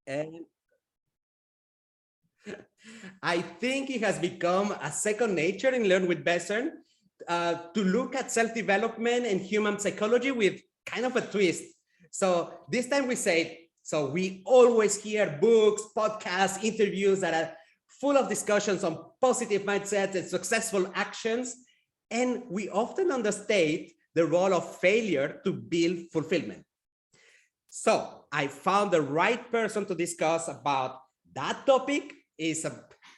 And I think it has become a second nature in Learn with Besson to look at self-development and human psychology with kind of a twist. So this time we say, so we always hear books, podcasts, interviews that are full of discussions on positive mindsets and successful actions. And we often understate the role of failure to build fulfillment. So I found the right person to discuss about that topic is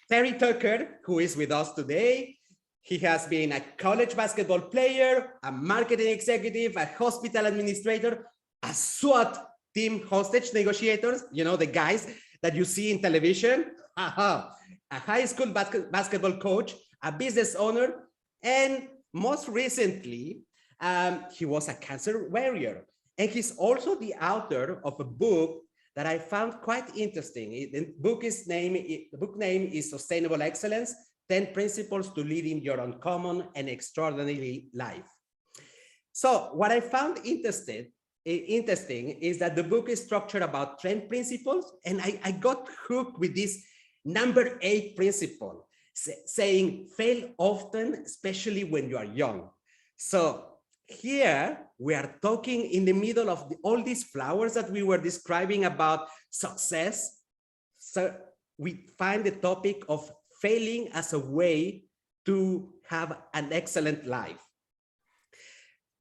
Terry Tucker, who is with us today. He has been a college basketball player, a marketing executive, a hospital administrator, a SWAT Team Hostage Negotiator, you know, the guys that you see in television, a high school basketball coach, a business owner, and most recently, he was a cancer warrior. And he's also the author of a book that I found quite interesting. The book name is Sustainable Excellence, 10 Principles to Leading Your Uncommon and Extraordinary Life. So what I found interesting is that the book is structured about 10 principles, and I got hooked with this number 8 principle, saying fail often, especially when you are young. So here we are talking in the middle of all these flowers that we were describing about success. So we find the topic of failing as a way to have an excellent life.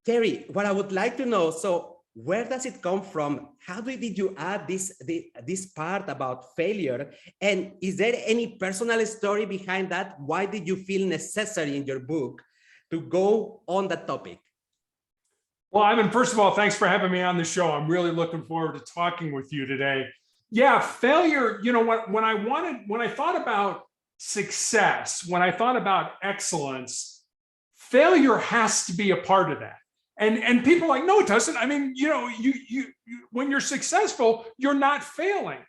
Terry, what I would like to know, so where does it come from? How did you add this part about failure? And is there any personal story behind that? Why did you feel necessary in your book to go on that topic? Well, Ivan, first of all, thanks for having me on the show. I'm really looking forward to talking with you today. Yeah, failure, you know, when I thought about success, when I thought about excellence, failure has to be a part of that. And people are like, no, it doesn't. I mean, you know, you when you're successful, you're not failing.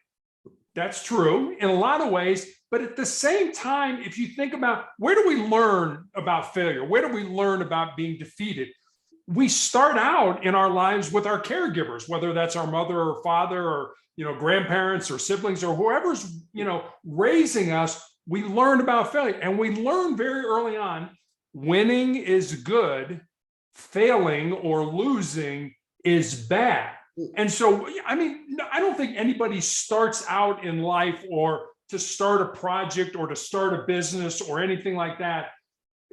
That's true in a lot of ways. But at the same time, if you think about where do we learn about failure? Where do we learn about being defeated? We start out in our lives with our caregivers, whether that's our mother or father or, you know, grandparents or siblings or whoever's, you know, raising us. We learn about failure, and we learn very early on, winning is good, failing or losing is bad. And so, I mean, I don't think anybody starts out in life or to start a project or to start a business or anything like that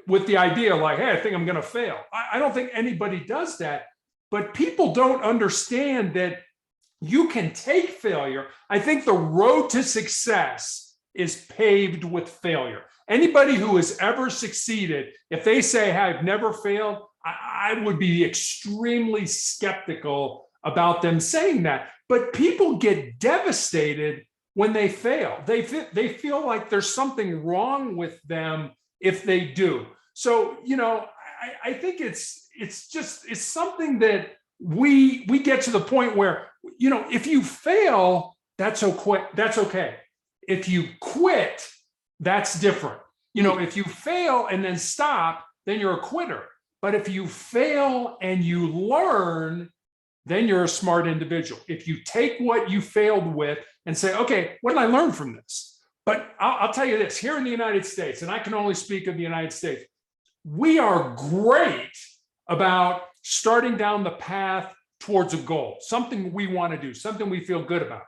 with the idea like, hey, I think I'm going to fail. I don't think anybody does that, but people don't understand that you can take failure. I think the road to success is paved with failure. Anybody who has ever succeeded, if they say, hey, I've never failed, I would be extremely skeptical about them saying that. But people get devastated when they fail. They feel like there's something wrong with them if they do. So, you know, I think it's something that we get to the point where, you know, if you fail, that's okay. If you quit, that's different. You know, if you fail and then stop, then you're a quitter. But if you fail and you learn, then you're a smart individual. If you take what you failed with and say, okay, what did I learn from this? But I'll tell you this, here in the United States, and I can only speak of the United States, we are great about starting down the path towards a goal, something we want to do, something we feel good about.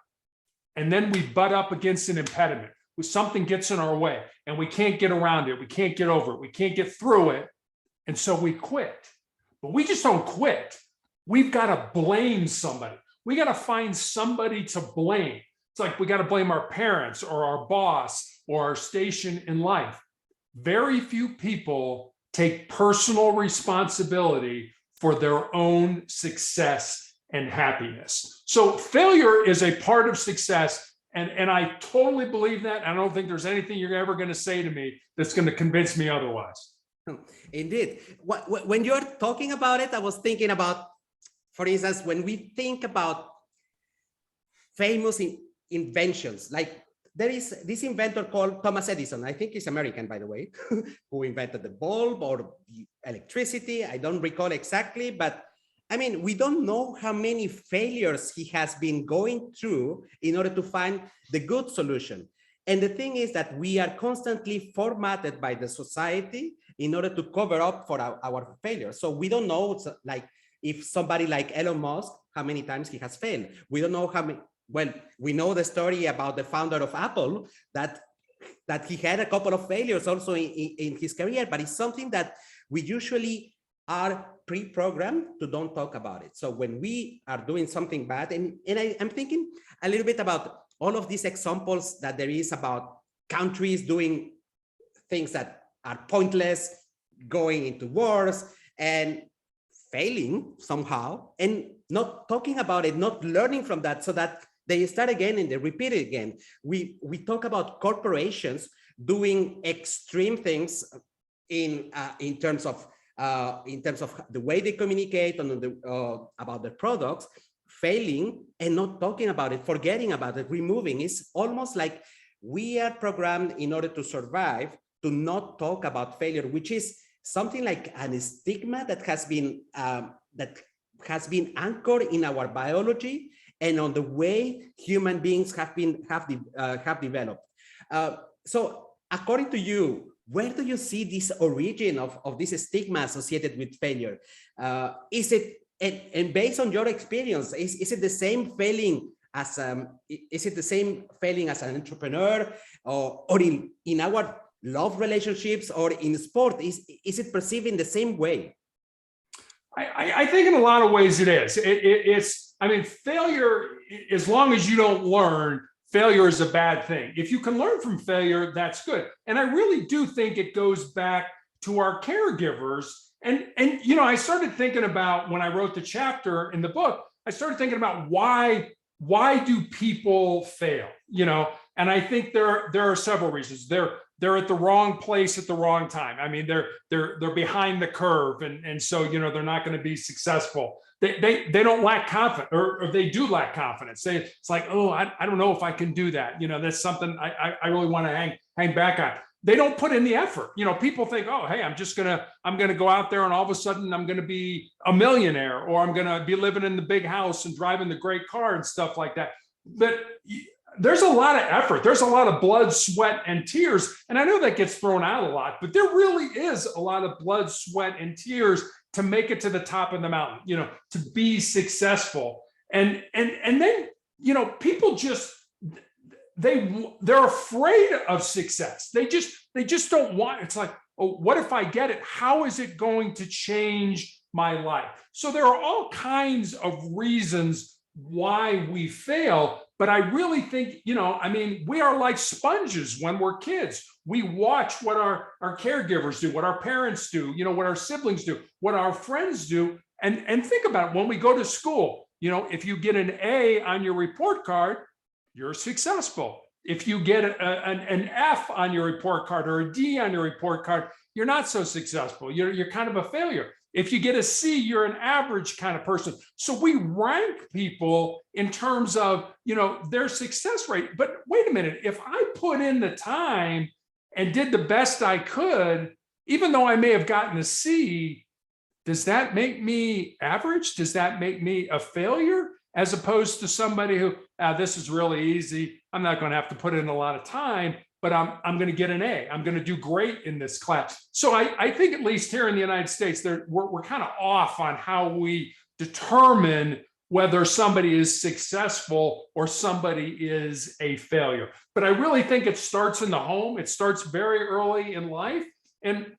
And then we butt up against an impediment. Something gets in our way and we can't get around it. We can't get over it. We can't get through it. And so we quit. But we just don't quit. We've got to blame somebody. We got to find somebody to blame. It's like we got to blame our parents or our boss or our station in life. Very few people take personal responsibility for their own success and happiness. So failure is a part of success. And I totally believe that. I don't think there's anything you're ever going to say to me that's going to convince me otherwise. Indeed. When you're talking about it, I was thinking about, for instance, when we think about famous inventions, like there is this inventor called Thomas Edison. I think he's American, by the way, who invented the bulb or the electricity. I don't recall exactly, but I mean, we don't know how many failures he has been going through in order to find the good solution. And the thing is that we are constantly formatted by the society in order to cover up for our failures. So we don't know, like, if somebody like Elon Musk, how many times he has failed. We don't know how many. Well, we know the story about the founder of Apple, that he had a couple of failures also in his career, but it's something that we usually are pre-programmed to don't talk about it. So when we are doing something bad, and I'm thinking a little bit about all of these examples that there is about countries doing things that are pointless, going into wars and failing somehow, and not talking about it, not learning from that, so that they start again and they repeat it again. We talk about corporations doing extreme things in terms of the way they communicate and about the products, failing and not talking about it, forgetting about it, removing. It's almost like we are programmed in order to survive to not talk about failure, which is something like a stigma that has been anchored in our biology and on the way human beings have developed. So according to you, where do you see this origin of this stigma associated with failure? Is it, and based on your experience, is it the same failing as an entrepreneur, or in our love relationships or in sport? Is it perceived in the same way? I think in a lot of ways it is. It's, I mean, failure, as long as you don't learn, failure is a bad thing. If you can learn from failure, that's good. And I really do think it goes back to our caregivers. And you know, I started thinking about, when I wrote the chapter in the book, I started thinking about why do people fail? You know, and I think there are several reasons. They're at the wrong place at the wrong time. I mean, they're behind the curve, and so, you know, they're not going to be successful. They don't lack confidence, or they do lack confidence. It's like, oh, I don't know if I can do that. You know, that's something I really want to hang back on. They don't put in the effort. You know, people think, oh, hey, I'm gonna go out there and all of a sudden I'm gonna be a millionaire, or I'm gonna be living in the big house and driving the great car and stuff like that. But there's a lot of effort. There's a lot of blood, sweat, and tears. And I know that gets thrown out a lot, but there really is a lot of blood, sweat, and tears to make it to the top of the mountain, you know, to be successful. And then, you know, people just, they're afraid of success. They just don't want, it's like, oh, what if I get it? How is it going to change my life? So there are all kinds of reasons why we fail. But I really think, you know, I mean, we are like sponges when we're kids. We watch what our caregivers do, what our parents do, you know, what our siblings do, what our friends do. And think about it, when we go to school, you know, if you get an A on your report card, you're successful. If you get an F on your report card or a D on your report card, you're not so successful. You're kind of a failure. If you get a C, you're an average kind of person. So we rank people in terms of, you know, their success rate. But wait a minute, if I put in the time and did the best I could, even though I may have gotten a C, does that make me average? Does that make me a failure? As opposed to somebody who, this is really easy, I'm not going to have to put in a lot of time, but I'm going to get an A. I'm going to do great in this class. So I think, at least here in the United States, we're kind of off on how we determine whether somebody is successful or somebody is a failure. But I really think it starts in the home. It starts very early in life. And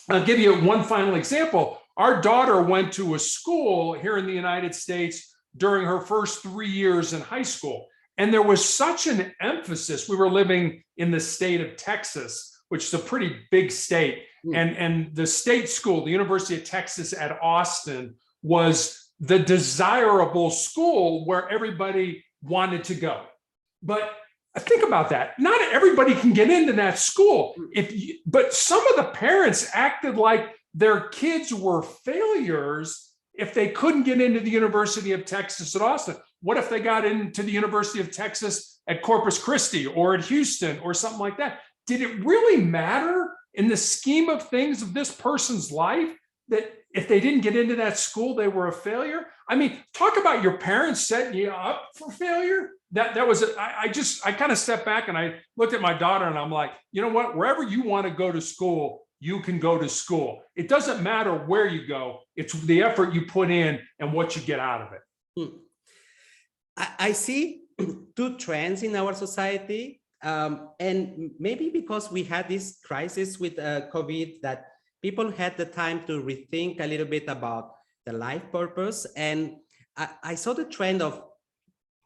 I'll give you one final example. Our daughter went to a school here in the United States during her first 3 years in high school. And there was such an emphasis. We were living in the state of Texas, which is a pretty big state. And the state school, the University of Texas at Austin, was the desirable school where everybody wanted to go. But think about that. Not everybody can get into that school. But some of the parents acted like their kids were failures if they couldn't get into the University of Texas at Austin. What if they got into the University of Texas at Corpus Christi or at Houston or something like that? Did it really matter in the scheme of things of this person's life that if they didn't get into that school, they were a failure. I mean, talk about your parents setting you up for failure. That was, I kind of stepped back and I looked at my daughter and I'm like, you know what, wherever you want to go to school, you can go to school. It doesn't matter where you go. It's the effort you put in and what you get out of it. I see two trends in our society. And maybe because we had this crisis with COVID, that people had the time to rethink a little bit about the life purpose. And I saw the trend of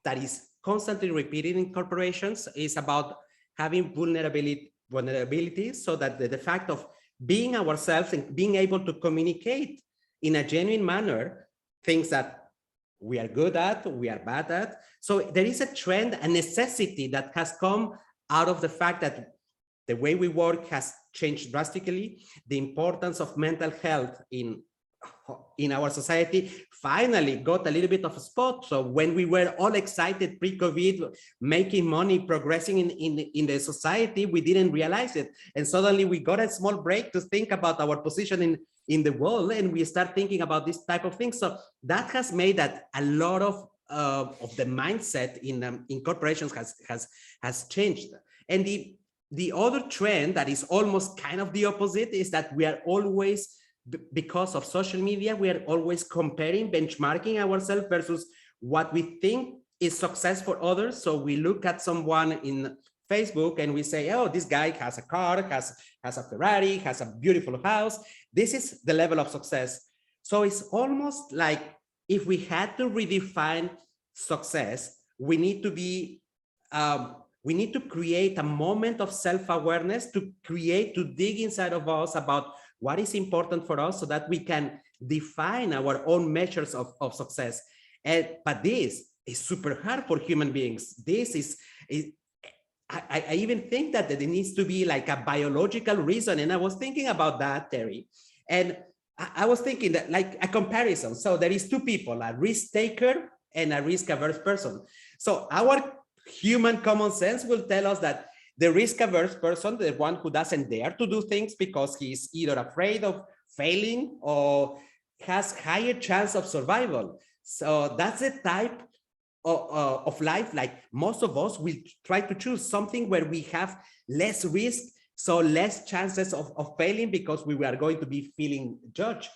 that is constantly repeated in corporations is about having vulnerability, so that the fact of being ourselves and being able to communicate in a genuine manner things that we are good at, we are bad at. So there is a trend, a necessity that has come out of the fact that the way we work has changed drastically. The importance of mental health in our society finally got a little bit of a spot. So when we were all excited pre-COVID, making money, progressing in the society, we didn't realize it. And suddenly we got a small break to think about our position in the world, and we start thinking about this type of things. So that has made that a lot of the mindset in corporations has changed. And the other trend that is almost kind of the opposite is that we are always, because of social media, we are always comparing, benchmarking ourselves versus what we think is success for others. So we look at someone in Facebook and we say, oh, this guy has a car, has a Ferrari, has a beautiful house. This is the level of success. So it's almost like if we had to redefine success, we need to create a moment of self-awareness, to dig inside of us about what is important for us so that we can define our own measures of success. But this is super hard for human beings. I even think that there needs to be like a biological reason. And I was thinking about that, Terry. And I was thinking that like a comparison. So there is two people, a risk taker and a risk averse person. So our human common sense will tell us that the risk averse person, the one who doesn't dare to do things because he's either afraid of failing or has higher chance of survival. So that's the type of life, like most of us will try to choose something where we have less risk, so less chances of failing because we are going to be feeling judged.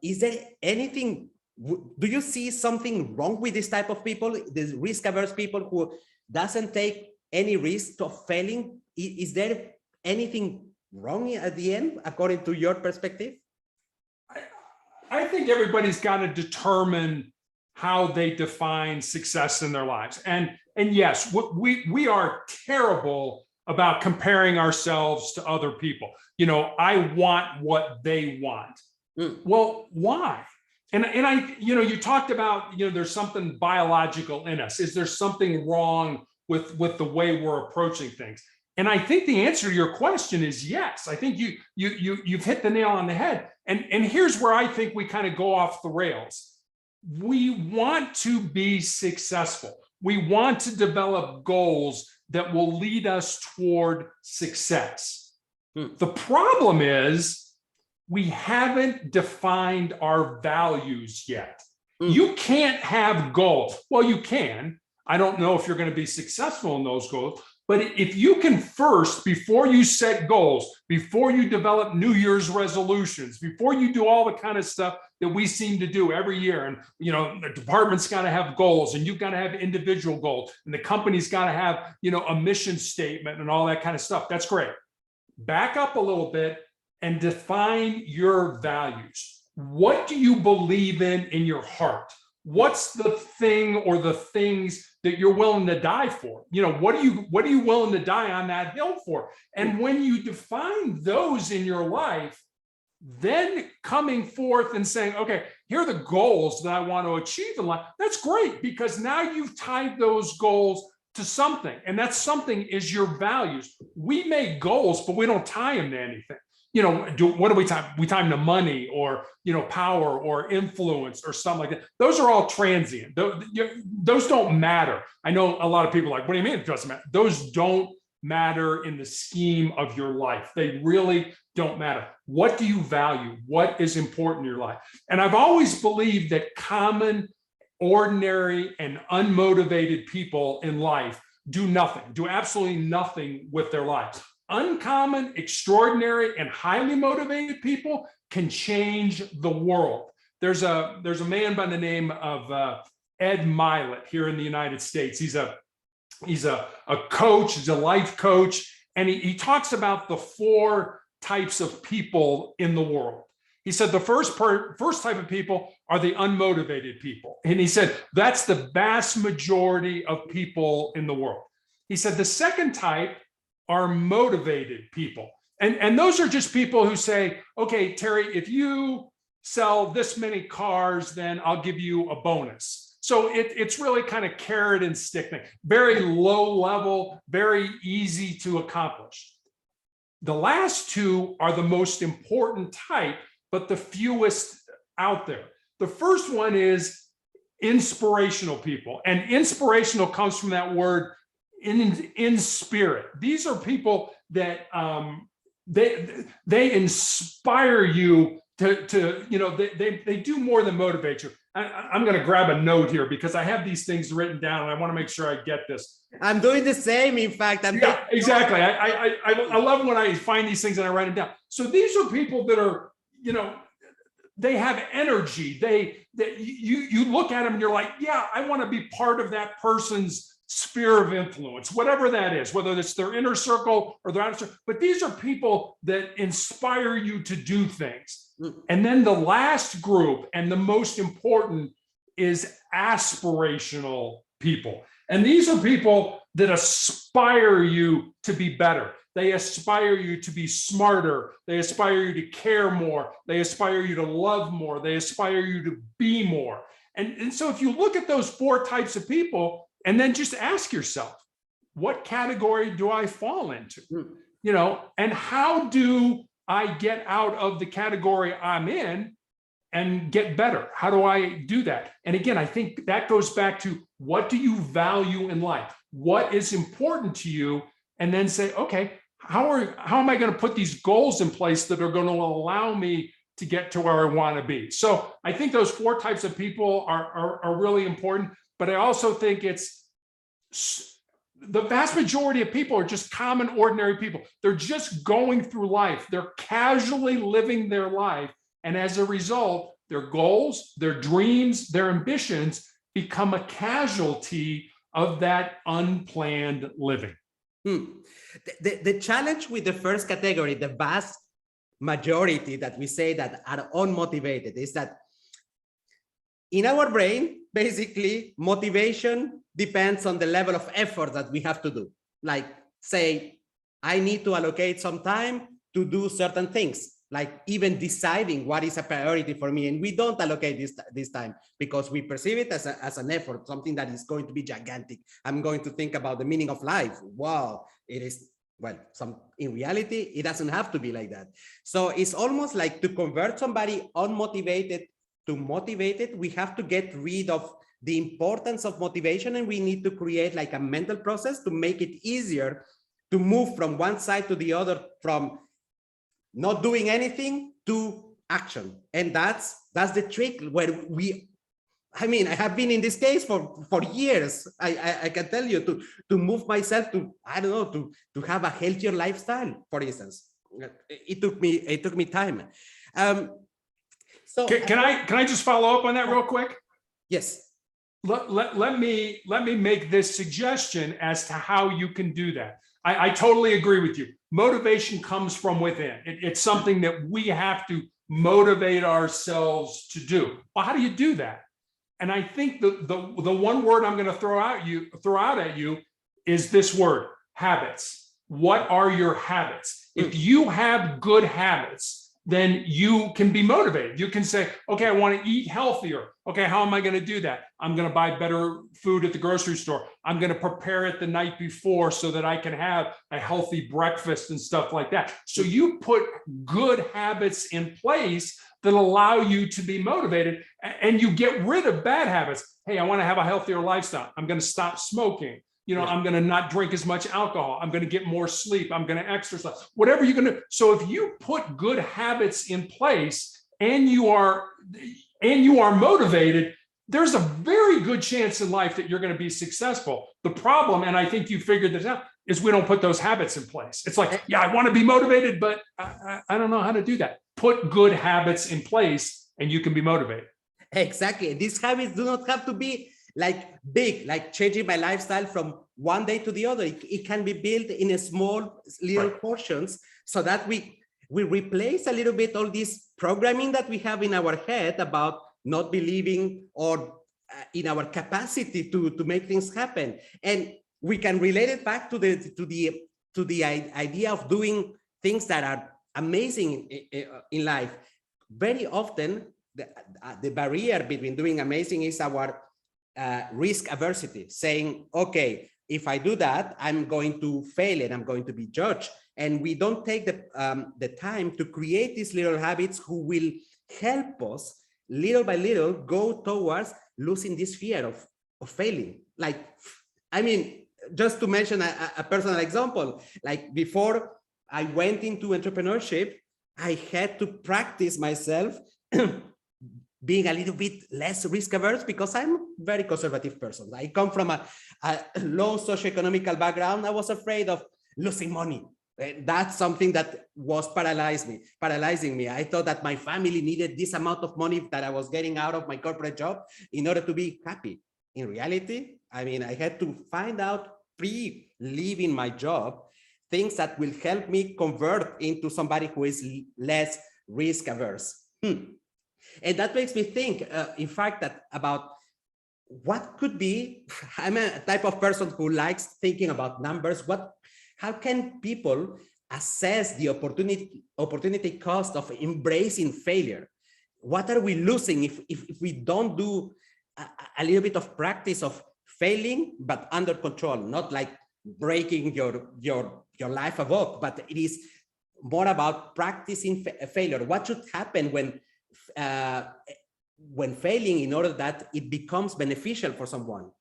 Is there anything, do you see something wrong with this type of people, the risk averse people who doesn't take any risk of failing? Is there anything wrong at the end, according to your perspective? I think everybody's got to determine how they define success in their lives. And yes, we are terrible about comparing ourselves to other people. You know, I want what they want. Well, why? And I, you know, you talked about, you know, there's something biological in us. Is there something wrong with the way we're approaching things? And I think the answer to your question is yes. I think you've hit the nail on the head. And here's where I think we kind of go off the rails. We want to be successful. We want to develop goals that will lead us toward success. The problem is we haven't defined our values yet. You can't have goals. Well, you can. I don't know if you're going to be successful in those goals, but if you can first, before you set goals, before you develop New Year's resolutions, before you do all the kind of stuff that we seem to do every year, and you know, the department's got to have goals, and you've got to have individual goals, and the company's got to have, you know, a mission statement and all that kind of stuff. That's great. Back up a little bit and define your values. What do you believe in your heart? What's the thing or the things that you're willing to die for? You know, what are you willing to die on that hill for? And when you define those in your life, then coming forth and saying, okay, here are the goals that I want to achieve in life. That's great, because now you've tied those goals to something, and that something is your values. We make goals, but we don't tie them to anything. You know, what do we time? We time to money or, you know, power or influence or something like that. Those are all transient. Those don't matter. I know a lot of people are like, what do you mean it doesn't matter? Those don't matter in the scheme of your life. They really don't matter. What do you value? What is important in your life? And I've always believed that common, ordinary, and unmotivated people in life do nothing, do absolutely nothing with their lives. Uncommon, extraordinary, and highly motivated people can change the world. There's a man by the name of Ed Milet here in the United States. He's a coach, he's a life coach, and he talks about the 4 types of people in the world. He said the first type of people are the unmotivated people. And he said that's the vast majority of people in the world. He said the second type are motivated people. And those are just people who say, okay, Terry, if you sell this many cars, then I'll give you a bonus. So it's really kind of carrot and stick thing, very low level, very easy to accomplish. The last 2 are the most important type, but the fewest out there. The first one is inspirational people, and inspirational comes from that word in spirit. These are people that they inspire you to they do more than motivate you. I'm going to grab a note here because I have these things written down and I want to make sure I get this. I'm doing the same. In fact, yeah, exactly. I love when I find these things and I write them down. So these are people that are, they have energy. You look at them and you're like, yeah, I want to be part of that person's sphere of influence, whatever that is, whether it's their inner circle or their outer circle. But these are people that inspire you to do things. And then the last group, and the most important, is aspirational people. And these are people that aspire you to be better. They aspire you to be smarter. They aspire you to care more. They aspire you to love more. They aspire you to be more. And so if you look at those 4 types of people, and then just ask yourself, what category do I fall into? And how do I get out of the category I'm in and get better? How do I do that? And again, I think that goes back to, what do you value in life? What is important to you? And then say, okay, how am I going to put these goals in place that are going to allow me to get to where I want to be? So I think those 4 types of people are really important. But I also think it's the vast majority of people are just common, ordinary people. They're just going through life. They're casually living their life. And as a result, their goals, their dreams, their ambitions become a casualty of that unplanned living. The challenge with the first category, the vast majority that we say that are unmotivated, is that in our brain, basically, motivation depends on the level of effort that we have to do. Like, say, I need to allocate some time to do certain things, like even deciding what is a priority for me. And we don't allocate this time because we perceive it as an effort, something that is going to be gigantic. I'm going to think about the meaning of life. Wow, it is, well, in reality, it doesn't have to be like that. So it's almost like to convert somebody unmotivated to motivated, we have to get rid of the importance of motivation, and we need to create like a mental process to make it easier to move from one side to the other, from not doing anything to action. And that's the trick where I have been in this case for years. I can tell you, to move myself to, I don't know, to have a healthier lifestyle, for instance. It took me time. So can I just follow up on that real quick? Yes. Let me make this suggestion as to how you can do that. I totally agree with you. Motivation comes from within. It's something that we have to motivate ourselves to do. Well, how do you do that? And I think the one word I'm going to throw out at you is this word: habits. What are your habits? If you have good habits, then you can be motivated. You can say, okay, I want to eat healthier. Okay, how am I going to do that? I'm going to buy better food at the grocery store. I'm going to prepare it the night before so that I can have a healthy breakfast and stuff like that. So you put good habits in place that allow you to be motivated, and you get rid of bad habits. Hey, I want to have a healthier lifestyle. I'm going to stop smoking. I'm going to not drink as much alcohol. I'm going to get more sleep. I'm going to exercise, whatever you're going to. So if you put good habits in place and you are motivated, there's a very good chance in life that you're going to be successful. The problem, and I think you figured this out, is we don't put those habits in place. It's like, yeah, I want to be motivated, but I don't know how to do that. Put good habits in place and you can be motivated. Exactly. These habits do not have to be like big, like changing my lifestyle from one day to the other. It can be built in a small little portions, so that we replace a little bit all this programming that we have in our head about not believing or in our capacity to make things happen. And we can relate it back to the idea of doing things that are amazing in life. Very often, the barrier between doing amazing is our risk aversity, saying, okay, if I do that, I'm going to fail and I'm going to be judged. And we don't take the time to create these little habits who will help us little by little go towards losing this fear of failing. Like, I mean, just to mention a personal example, like before I went into entrepreneurship, I had to practice myself being a little bit less risk averse, because I'm a very conservative person. I come from a low socioeconomical background. I was afraid of losing money. That's something that was paralyzing me. I thought that my family needed this amount of money that I was getting out of my corporate job in order to be happy. In reality, I mean, I had to find out pre-leaving my job things that will help me convert into somebody who is less risk averse. And that makes me think, in fact, that about what could be, I'm a type of person who likes thinking about numbers. How can people assess the opportunity cost of embracing failure? What are we losing if we don't do a little bit of practice of failing, but under control, not like breaking your life above, but it is more about practicing failure. What should happen when failing, in order that it becomes beneficial for someone?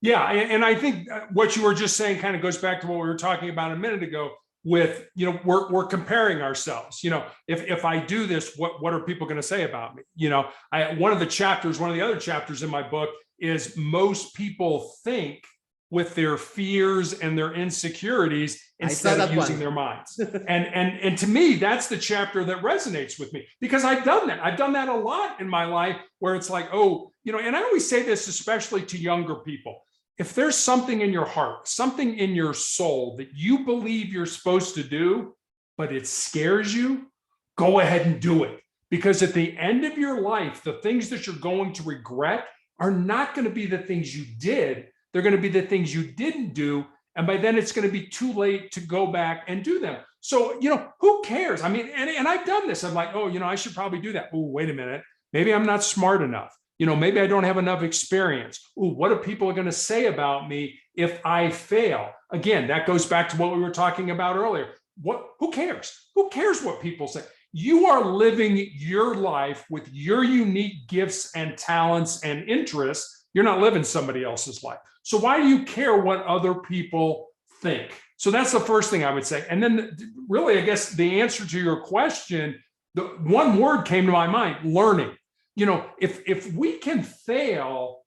Yeah, and I think what you were just saying kind of goes back to what we were talking about a minute ago with, we're comparing ourselves. If I do this, what are people going to say about me? One of the other chapters in my book is most people think with their fears and their insecurities instead of using their minds. And to me, that's the chapter that resonates with me, because I've done that. I've done that a lot in my life, where it's like, and I always say this, especially to younger people. If there's something in your heart, something in your soul that you believe you're supposed to do, but it scares you, go ahead and do it. Because at the end of your life, the things that you're going to regret are not going to be the things you did. They're going to be the things you didn't do. And by then it's going to be too late to go back and do them. So, who cares? I mean, and I've done this. I'm like, I should probably do that. Oh, wait a minute. Maybe I'm not smart enough. Maybe I don't have enough experience. Ooh, what are people going to say about me if I fail? Again, that goes back to what we were talking about earlier. Who cares? Who cares what people say? You are living your life with your unique gifts and talents and interests. You're not living somebody else's life. So why do you care what other people think? So that's the first thing I would say. And then really, I guess the answer to your question, the one word came to my mind: learning. If we can fail,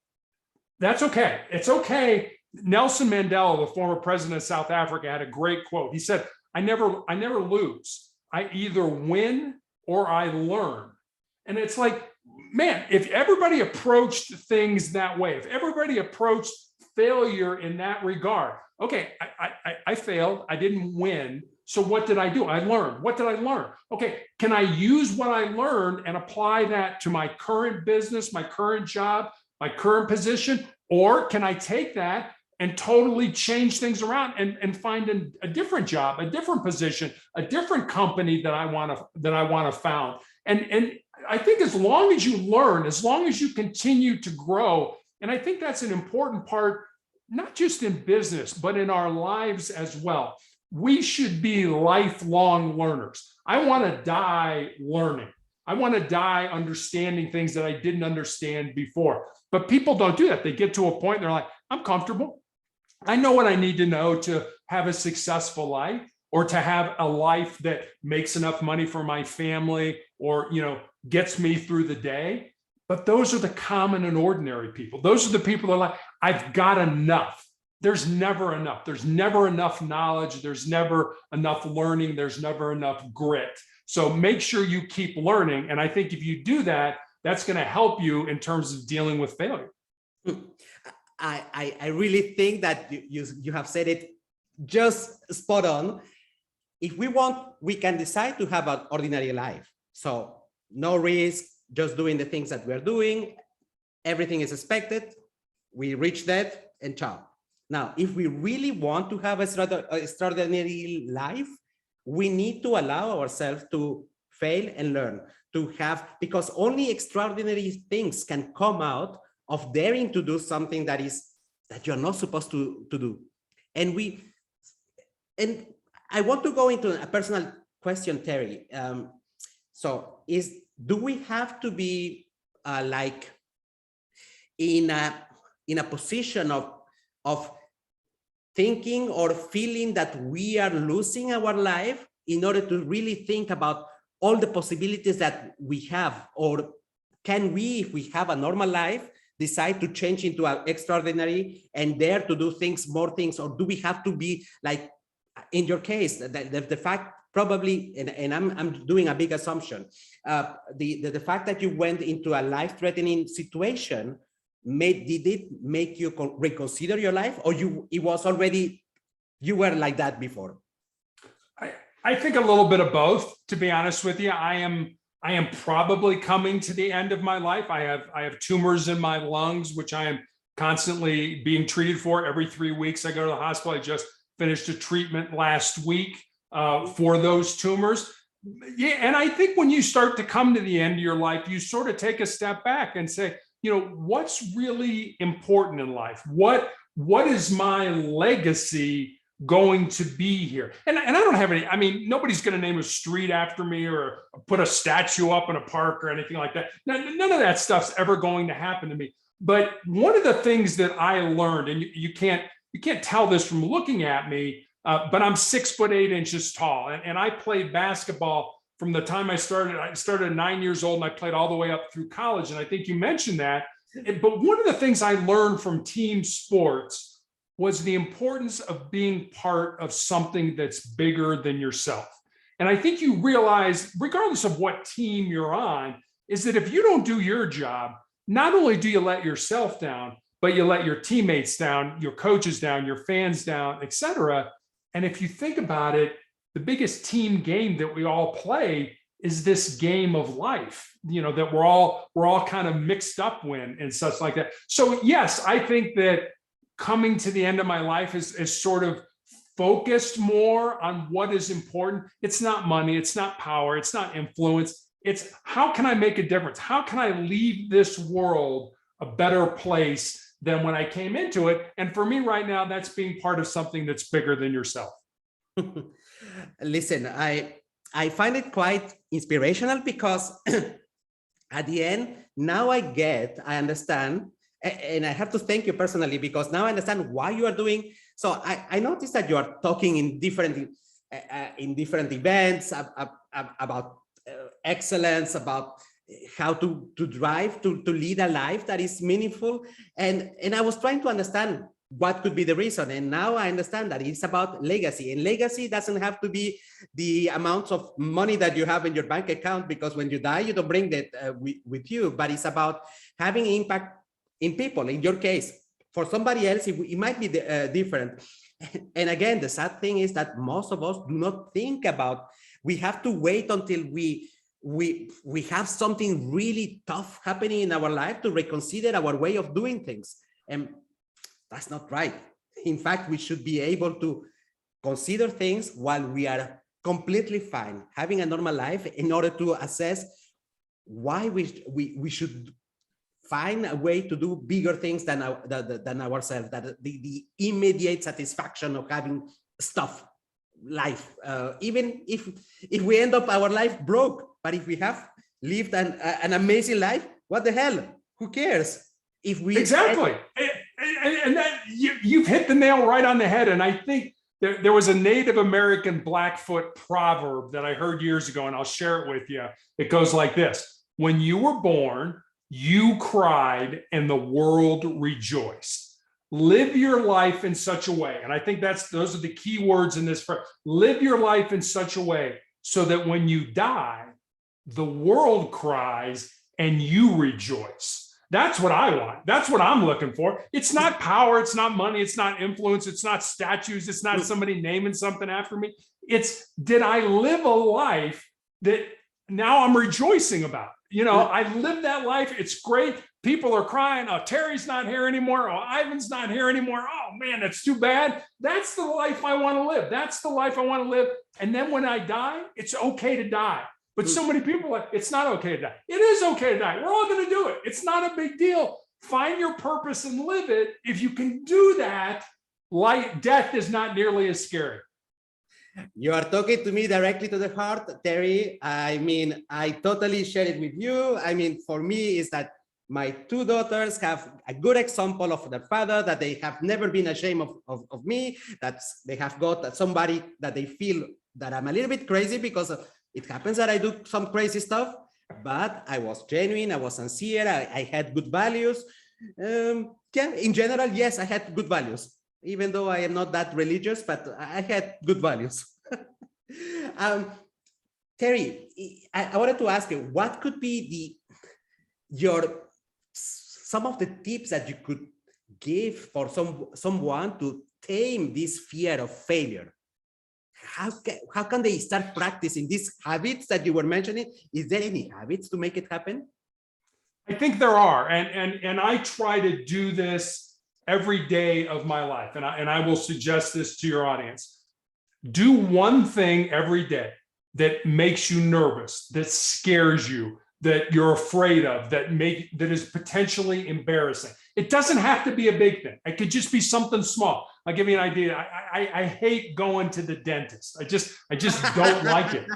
that's okay. It's okay. Nelson Mandela, the former president of South Africa, had a great quote. He said, I never lose. I either win or I learn. And it's like, man, if everybody approached things that way, if everybody approached failure in that regard, okay, I failed, I didn't win. So what did I do? I learned. What did I learn? Okay, can I use what I learned and apply that to my current business, my current job, my current position? Or can I take that and totally change things around and find a different job, a different position, a different company that I want to found? And I think as long as you learn, as long as you continue to grow, and I think that's an important part, not just in business, but in our lives as well. We should be lifelong learners. I want to die learning. I want to die understanding things that I didn't understand before. But people don't do that. They get to a point and they're like, I'm comfortable. I know what I need to know to have a successful life, or to have a life that makes enough money for my family, or, gets me through the day. But those are the common and ordinary people. Those are the people that are like, I've got enough. There's never enough. There's never enough knowledge. There's never enough learning. There's never enough grit. So make sure you keep learning. And I think if you do that, that's going to help you in terms of dealing with failure. I really think that you have said it just spot on. If we want, we can decide to have an ordinary life. So no risk, just doing the things that we're doing. Everything is expected. We reach that and ciao. Now, if we really want to have an extraordinary life, we need to allow ourselves to fail and learn, because only extraordinary things can come out of daring to do something that you're not supposed to do. And I want to go into a personal question, Terry. Do we have to be like in a position of thinking or feeling that we are losing our life in order to really think about all the possibilities that we have? Or can we, if we have a normal life, decide to change into an extraordinary and dare to do more things? Or do we have to be like, in your case, the fact probably, and I'm doing a big assumption, the fact that you went into a life-threatening situation, did it make you reconsider your life, or you were like that before? I think a little bit of both, to be honest with you. I am probably coming to the end of my life. I have tumors in my lungs, which I am constantly being treated for. Every 3 weeks, I go to the hospital. I just finished a treatment last week for those tumors. Yeah, and I think when you start to come to the end of your life, you sort of take a step back and say, what's really important in life? What is my legacy going to be here? And I don't have any, nobody's going to name a street after me or put a statue up in a park or anything like that. None of that stuff's ever going to happen to me. But one of the things that I learned, and you can't tell this from looking at me, but I'm 6'8" tall. And I played basketball from the time I started. I started at 9 years old, and I played all the way up through college. And I think you mentioned that. But one of the things I learned from team sports was the importance of being part of something that's bigger than yourself. And I think you realize, regardless of what team you're on, is that if you don't do your job, not only do you let yourself down, but you let your teammates down, your coaches down, your fans down, et cetera. And if you think about it, the biggest team game that we all play is this game of life, that we're all kind of mixed up in and such like that. So yes, I think that coming to the end of my life is sort of focused more on what is important. It's not money, it's not power, it's not influence. It's how can I make a difference? How can I leave this world a better place than when I came into it? And for me right now, that's being part of something that's bigger than yourself. Listen, I find it quite inspirational, because at the end, now I understand, and I have to thank you personally, because now I understand why you are doing. So I noticed that you are talking in different events about excellence, about how to drive, to lead a life that is meaningful. And I was trying to understand what could be the reason. And now I understand that it's about legacy. And legacy doesn't have to be the amounts of money that you have in your bank account, because when you die, you don't bring that with you. But it's about having impact in people. In your case, for somebody else, it might be different. And again, the sad thing is that most of us do not think about, we have to wait until we have something really tough happening in our life to reconsider our way of doing things. And that's not right. In fact, we should be able to consider things while we are completely fine, having a normal life, in order to assess why we should find a way to do bigger things than ourselves, that the immediate satisfaction of having stuff, life, even if we end up our life broke, but if we have lived an amazing life, what the hell, who cares? If we exactly. And that, you've hit the nail right on the head. And I think there was a Native American Blackfoot proverb that I heard years ago, and I'll share it with you. It goes like this: when you were born, you cried and the world rejoiced. Live your life in such a way. And I think those are the key words in this. Live your life in such a way so that when you die, the world cries and you rejoice. That's what I want. That's what I'm looking for. It's not power. It's not money. It's not influence. It's not statues. It's not somebody naming something after me. It's, did I live a life that now I'm rejoicing about? You know, I lived that life. It's great. People are crying. Oh, Terry's not here anymore. Oh, Ivan's not here anymore. Oh man, that's too bad. That's the life I want to live. That's the life I want to live. And then when I die, it's okay to die. But so many people are like, it's not okay to die. It is okay to die. We're all going to do it. It's not a big deal. Find your purpose and live it. If you can do that, death is not nearly as scary. You are talking to me directly to the heart, Terry. I mean, I totally share it with you. I mean, for me, is that my two daughters have a good example of their father, that they have never been ashamed of me, that they have got somebody that they feel that I'm a little bit crazy, because it happens that I do some crazy stuff, but I was genuine, I was sincere, I had good values. Yeah, in general, yes, I had good values, even though I am not that religious, but I had good values. Terry, I wanted to ask you, what could be some of the tips that you could give for someone to tame this fear of failure? How can they start practicing these habits that you were mentioning? Is there any habits to make it happen? I think there are, and I try to do this every day of my life, and I will suggest this to your audience. Do one thing every day that makes you nervous, that scares you, that you're afraid of, that is potentially embarrassing. It doesn't have to be a big thing. It could just be something small. I'll give you an idea. I hate going to the dentist. I just don't like it.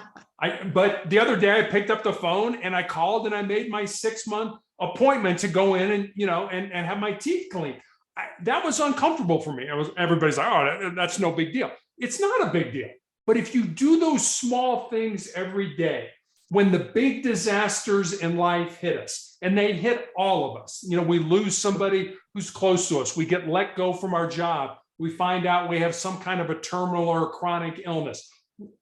But the other day I picked up the phone and I called and I made my 6-month appointment to go in and have my teeth cleaned. That was uncomfortable for me. Everybody's like, oh, that's no big deal. It's not a big deal. But if you do those small things every day, when the big disasters in life hit us, and they hit all of us, we lose somebody who's close to us, we get let go from our job, we find out we have some kind of a terminal or a chronic illness,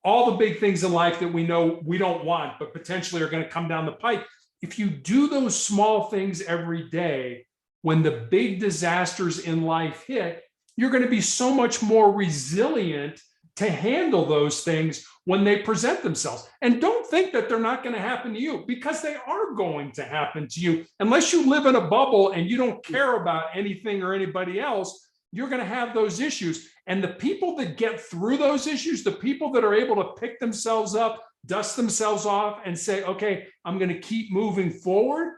all the big things in life that we know we don't want, but potentially are going to come down the pipe. If you do those small things every day, when the big disasters in life hit, you're going to be so much more resilient to handle those things when they present themselves. And don't think that they're not going to happen to you, because they are going to happen to you. Unless you live in a bubble and you don't care about anything or anybody else, you're going to have those issues. And the people that get through those issues, the people that are able to pick themselves up, dust themselves off and say, okay, I'm going to keep moving forward,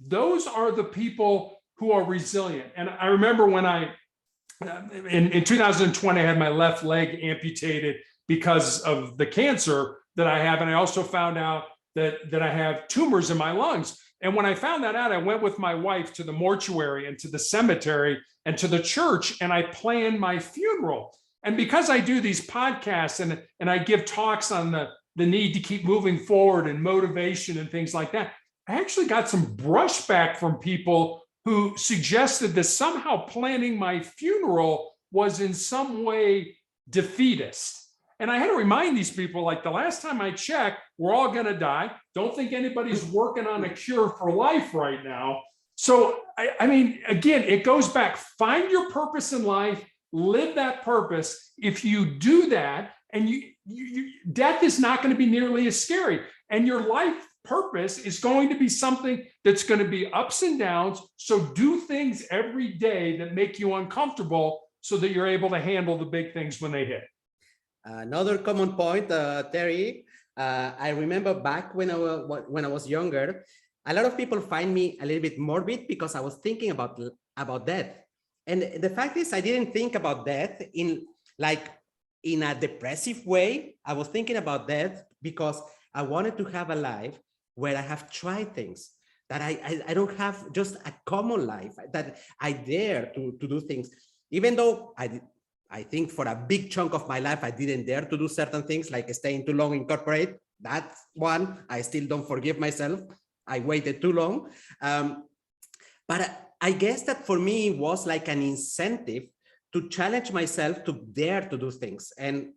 those are the people who are resilient. And I remember when in 2020, I had my left leg amputated because of the cancer that I have. And I also found out that I have tumors in my lungs. And when I found that out, I went with my wife to the mortuary and to the cemetery and to the church, and I planned my funeral. And because I do these podcasts and I give talks on the need to keep moving forward and motivation and things like that, I actually got some brushback from people who suggested that somehow planning my funeral was in some way defeatist. And I had to remind these people, like, the last time I checked, we're all going to die. Don't think anybody's working on a cure for life right now. So, I mean, again, it goes back. Find your purpose in life, live that purpose. If you do that, and death is not going to be nearly as scary. And your life purpose is going to be something that's going to be ups and downs. So do things every day that make you uncomfortable so that you're able to handle the big things when they hit. Another common point, Terry, I remember back when I was younger, a lot of people find me a little bit morbid because I was thinking about death. And the fact is, I didn't think about death in a depressive way. I was thinking about death because I wanted to have a life where I have tried things, that I don't have just a common life, that I dare to do things. even though I think for a big chunk of my life, I didn't dare to do certain things like staying too long in corporate. That's one I still don't forgive myself. I waited too long. But I guess that for me it was like an incentive to challenge myself to dare to do things. And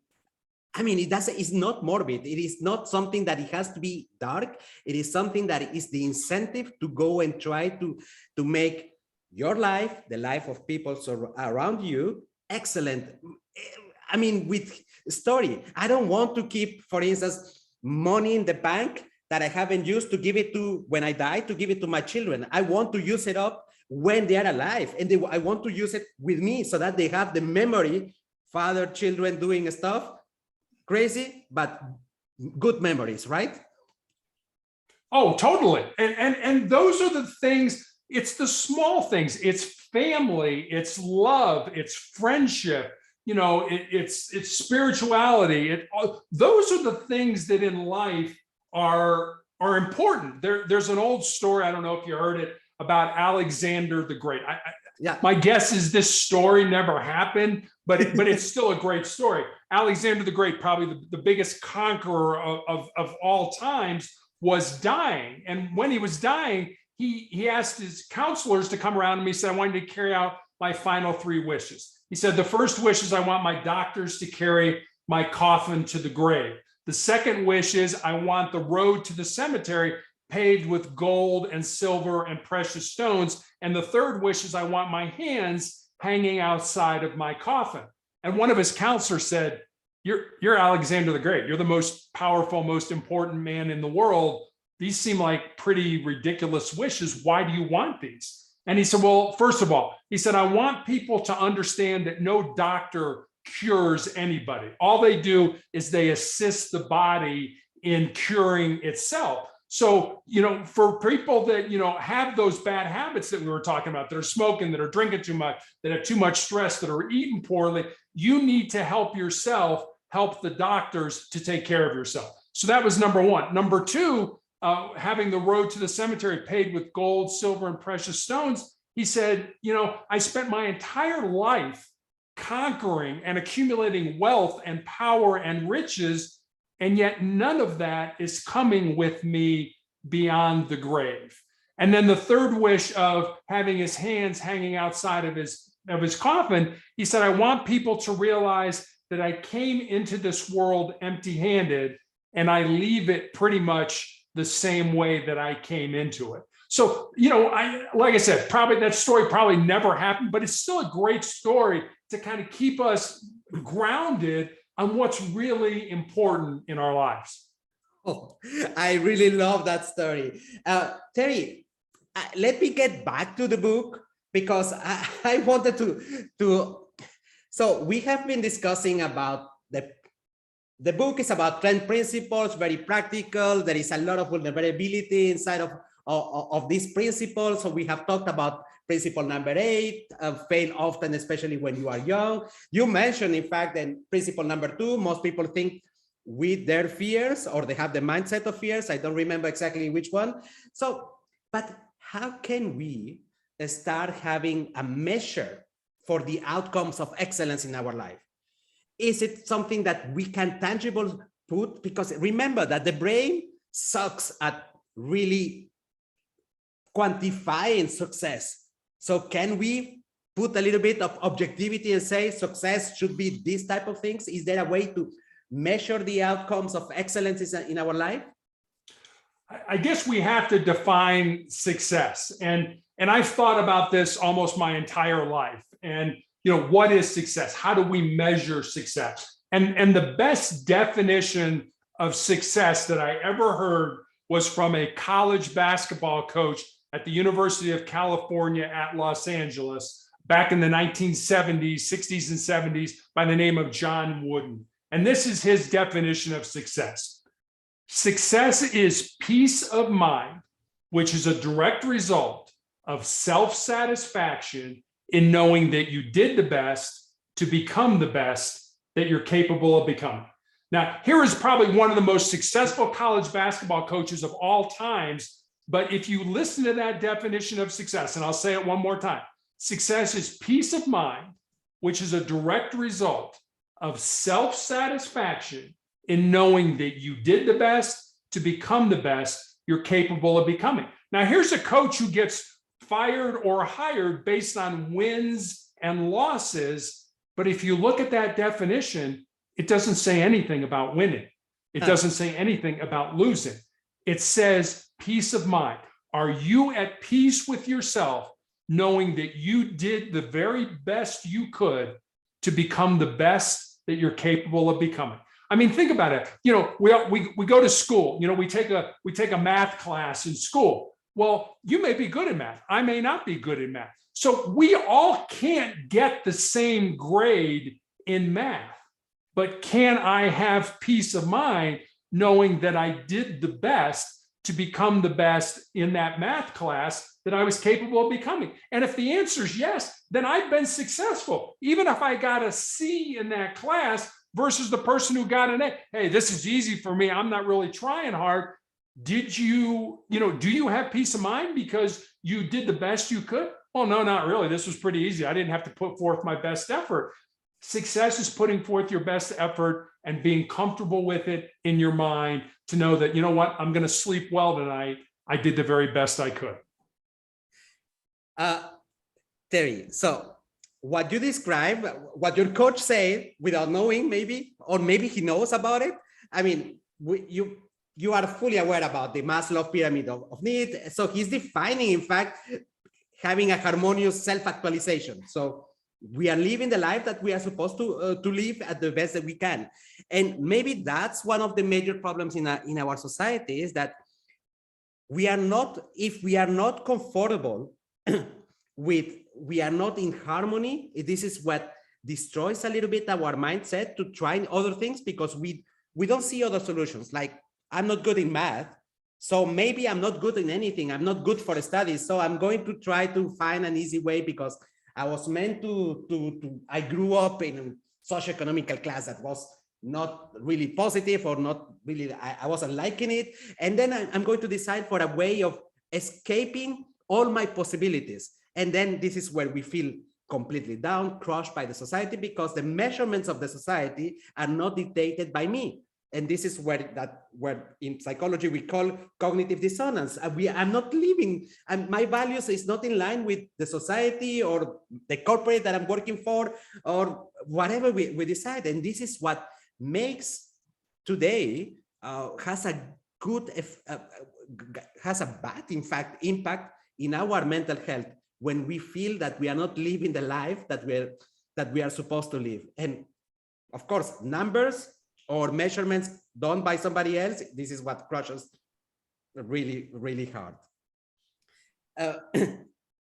I mean, it's not morbid. It is not something that it has to be dark. It is something that is the incentive to go and try to make your life, the life of people around you, excellent. I mean, with story, I don't want to keep, for instance, money in the bank that I haven't used to give it to when I die, to give it to my children. I want to use it up when they are alive. And I want to use it with me so that they have the memory, father, children doing stuff, crazy, but good memories, right? Oh, totally. And those are the things, it's the small things. It's family, it's love, it's friendship, it's spirituality. Those are the things that in life are important. There's an old story, I don't know if you heard it, about Alexander the Great. Yeah. My guess is this story never happened, but it's still a great story. Alexander the Great, probably the biggest conqueror of all times, was dying. And when he was dying, he asked his counselors to come around him. He said, I want you to carry out my final 3 wishes. He said, the first wish is I want my doctors to carry my coffin to the grave. The second wish is I want the road to the cemetery paved with gold and silver and precious stones. And the third wish is I want my hands hanging outside of my coffin. And one of his counselors said, you're Alexander the Great. You're the most powerful, most important man in the world. These seem like pretty ridiculous wishes. Why do you want these? And he said, well, first of all, he said, I want people to understand that no doctor cures anybody. All they do is they assist the body in curing itself. So, for people that, have those bad habits that we were talking about, that are smoking, that are drinking too much, that have too much stress, that are eating poorly, you need to help yourself, help the doctors to take care of yourself. So that was number one. Number two, having the road to the cemetery paved with gold, silver, and precious stones. He said, I spent my entire life conquering and accumulating wealth and power and riches, and yet none of that is coming with me beyond the grave. And then the third wish of having his hands hanging outside of his coffin, he said, I want people to realize that I came into this world empty-handed, and I leave it pretty much the same way that I came into it. So, like I said, probably that story probably never happened, but it's still a great story to kind of keep us grounded on what's really important in our lives. Oh, I really love that story. Terry, let me get back to the book, because I wanted to. So we have been discussing about the book is about 10 principles, very practical. There is a lot of vulnerability inside of these principles. So we have talked about principle number 8, fail often, especially when you are young. You mentioned, in fact, that principle number 2, most people think with their fears, or they have the mindset of fears. I don't remember exactly which one. So, but how can we start having a measure for the outcomes of excellence in our life? Is it something that we can tangible put? Because remember that the brain sucks at really quantifying success. So can we put a little bit of objectivity and say success should be these type of things? Is there a way to measure the outcomes of excellence in our life? I guess we have to define success. And I've thought about this almost my entire life. And what is success? How do we measure success? And the best definition of success that I ever heard was from a college basketball coach at the University of California at Los Angeles back in the 1970s, 60s, and 70s by the name of John Wooden. And this is his definition of success. Success is peace of mind, which is a direct result of self-satisfaction in knowing that you did the best to become the best that you're capable of becoming. Now, here is probably one of the most successful college basketball coaches of all times, but if you listen to that definition of success, and I'll say it one more time, success is peace of mind, which is a direct result of self-satisfaction in knowing that you did the best to become the best you're capable of becoming. Now, here's a coach who gets fired or hired based on wins and losses. But if you look at that definition, it doesn't say anything about winning. It doesn't say anything about losing. It says peace of mind. Are you at peace with yourself, knowing that you did the very best you could to become the best that you're capable of becoming? I mean, think about it. You know, we go to school. You know, we take a math class in school. Well, you may be good at math. I may not be good at math. So we all can't get the same grade in math. But can I have peace of mind knowing that I did the best to become the best in that math class that I was capable of becoming? And if the answer is yes, then I've been successful. Even if I got a C in that class versus the person who got an A. Hey, this is easy for me. I'm not really trying hard. Do you have peace of mind because you did the best you could? Well, no, not really. This was pretty easy. I didn't have to put forth my best effort. Success is putting forth your best effort and being comfortable with it in your mind to know that, you know what, I'm going to sleep well tonight. I did the very best I could. Terry, so what you describe, what your coach said without knowing maybe, or maybe he knows about it. I mean, you are fully aware about the Maslow pyramid of need. So he's defining, in fact, having a harmonious self-actualization. So we are living the life that we are supposed to live at the best that we can. And maybe that's one of the major problems in our society, is that if we are not comfortable we are not in harmony. This is what destroys a little bit our mindset to try other things, because we don't see other solutions. Like, I'm not good in math, so maybe I'm not good in anything. I'm not good for studies, so I'm going to try to find an easy way because I was meant I grew up in a socioeconomical class that was not really positive, or not really, I wasn't liking it. And then I'm going to decide for a way of escaping all my possibilities. And then this is where we feel completely down, crushed by the society, because the measurements of the society are not dictated by me. And this is where in psychology we call cognitive dissonance. I'm not living, and my values is not in line with the society or the corporate that I'm working for, or whatever we decide. And this is what makes today has a bad, in fact, impact in our mental health, when we feel that we are not living the life that we are supposed to live. And of course, numbers or measurements done by somebody else, this is what crushes really, really hard.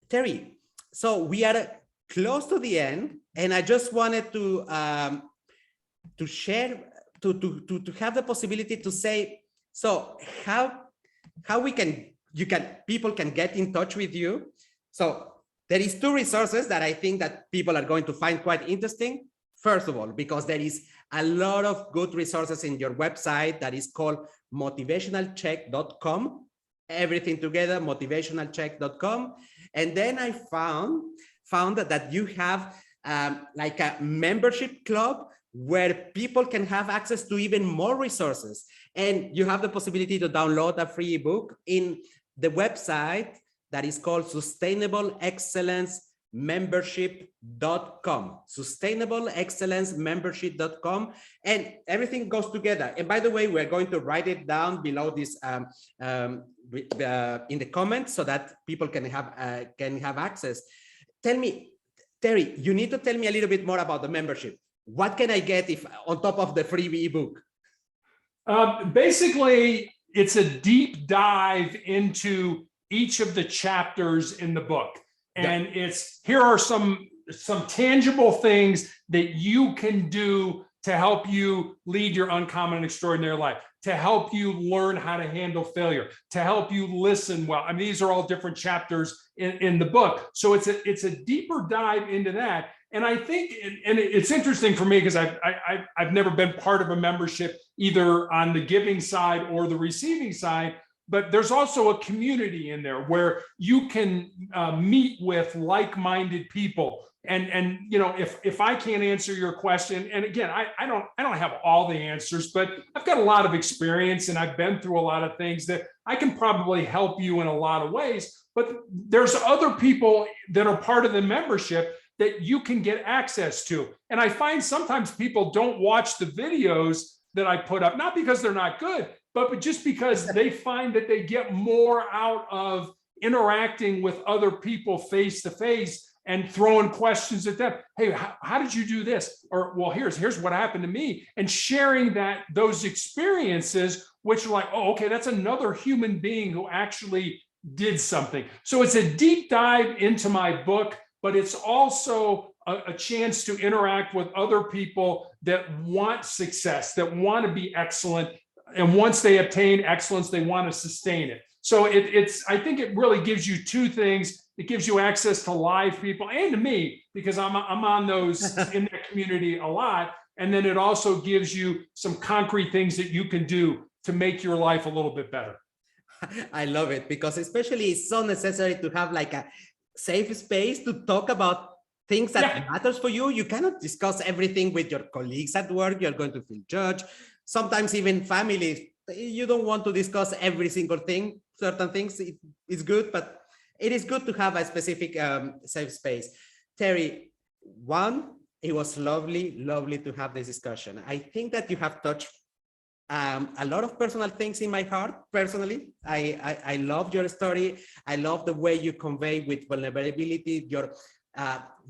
Terry, so we are close to the end, and I just wanted to share, to have the possibility to say, so how people can get in touch with you. So there is 2 resources that I think that people are going to find quite interesting. First of all, because there is a lot of good resources in your website that is called motivationalcheck.com, everything together, motivationalcheck.com. And then I found that you have like a membership club where people can have access to even more resources. And you have the possibility to download a free ebook in the website that is called sustainableexcellencemembership.com, sustainableexcellencemembership.com, and everything goes together. And by the way, we're going to write it down below this in the comments so that people can have access. Tell me, Terry, you need to tell me a little bit more about the membership. What can I get if on top of the free ebook? Basically, it's a deep dive into each of the chapters in the book. And here are some tangible things that you can do to help you lead your uncommon and extraordinary life, to help you learn how to handle failure, to help you listen well. I mean, these are all different chapters in the book. So it's a deeper dive into that. And I think, and it's interesting for me because I've never been part of a membership either on the giving side or the receiving side. But there's also a community in there where you can meet with like-minded people And you know, if I can't answer your question, and again, I don't have all the answers, but I've got a lot of experience and I've been through a lot of things that I can probably help you in a lot of ways. But there's other people that are part of the membership that you can get access to. And I find sometimes people don't watch the videos that I put up, not because they're not good, but just because they find that they get more out of interacting with other people face to face and throwing questions at them. Hey, how did you do this? Or, well, here's what happened to me. And sharing those experiences, which are like, oh, okay, that's another human being who actually did something. So it's a deep dive into my book, but it's also a chance to interact with other people that want success, that want to be excellent. And once they obtain excellence, they want to sustain it. So I think it really gives you two things. It gives you access to live people and to me, because I'm on those in that community a lot. And then it also gives you some concrete things that you can do to make your life a little bit better. I love it, because especially it's so necessary to have like a safe space to talk about things that matters for you. You cannot discuss everything with your colleagues at work. You're going to feel judged. Sometimes even family, you don't want to discuss every single thing. Certain things it's good, but it is good to have a specific safe space. Terry, it was lovely to have this discussion. I think that you have touched a lot of personal things in my heart. Personally, I love your story. I love the way you convey with vulnerability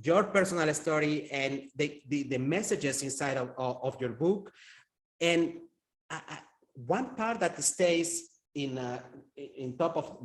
your personal story and the messages inside of your book. And one part that stays in top of